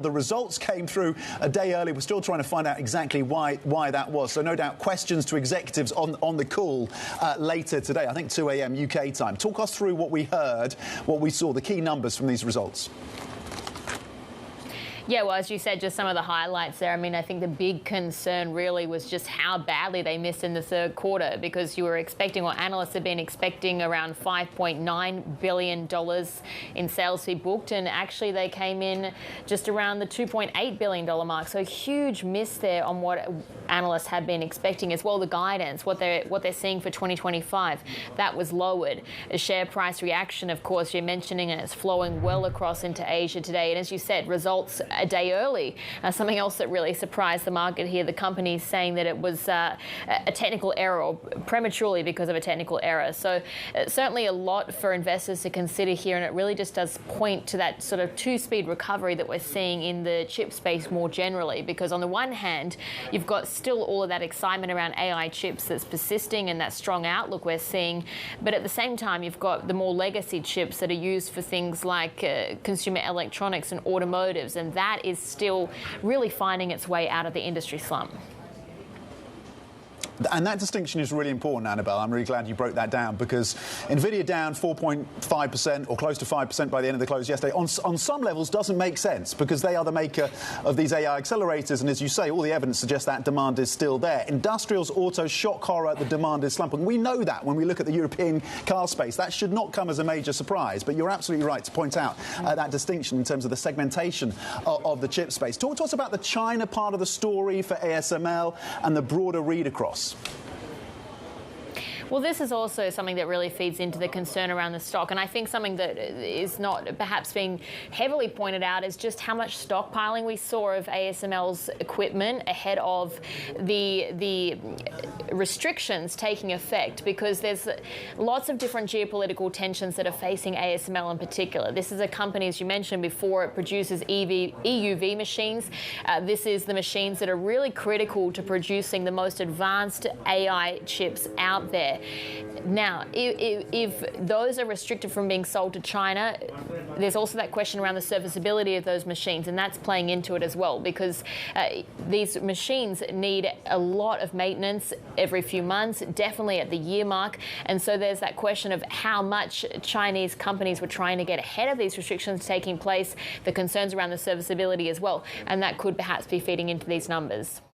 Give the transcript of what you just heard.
The results came through a day early. We're still trying to find out exactly why that was. So no doubt questions to executives on the call later today, I think 2 a.m. UK time. Talk us through what we heard, what we saw, the key numbers from these results. Yeah, well, as you said, just some of the highlights there. I mean, I think the big concern really was just how badly they missed in the third quarter, because you were expecting, or analysts have been expecting, around $5.9 billion in sales to be booked, and actually they came in just around the $2.8 billion mark. So a huge miss there on what analysts had been expecting as well. The guidance, what they're seeing for 2025, that was lowered. A share price reaction, of course, you're mentioning it, it's flowing well across into Asia today. And as you said, results a day early. Something else that really surprised the market here, the company saying that it was a technical error, or prematurely because of a technical error. So certainly a lot for investors to consider here, and it really just does point to that sort of two-speed recovery that we're seeing in the chip space more generally, because on the one hand, you've got still all of that excitement around AI chips that's persisting and that strong outlook we're seeing, but at the same time, you've got the more legacy chips that are used for things like consumer electronics and automotives, and that is still really finding its way out of the industry slump. And that distinction is really important, Annabelle. I'm really glad you broke that down, because Nvidia down 4.5% or close to 5% by the end of the close yesterday on some levels doesn't make sense, because they are the maker of these AI accelerators, and as you say, all the evidence suggests that demand is still there. Industrials, auto, shock horror, the demand is slumping. We know that when we look at the European car space. That should not come as a major surprise, but you're absolutely right to point out that distinction in terms of the segmentation of the chip space. Talk to us about the China part of the story for ASML and the broader read across. Well, this is also something that really feeds into the concern around the stock. And I think something that is not perhaps being heavily pointed out is just how much stockpiling we saw of ASML's equipment ahead of the restrictions taking effect, because there's lots of different geopolitical tensions that are facing ASML in particular. This is a company, as you mentioned before, it produces EUV machines. This is the machines that are really critical to producing the most advanced AI chips out there. Now, if those are restricted from being sold to China, there's also that question around the serviceability of those machines, and that's playing into it as well, because these machines need a lot of maintenance every few months, definitely at the year mark, and so there's that question of how much Chinese companies were trying to get ahead of these restrictions taking place, the concerns around the serviceability as well, and that could perhaps be feeding into these numbers.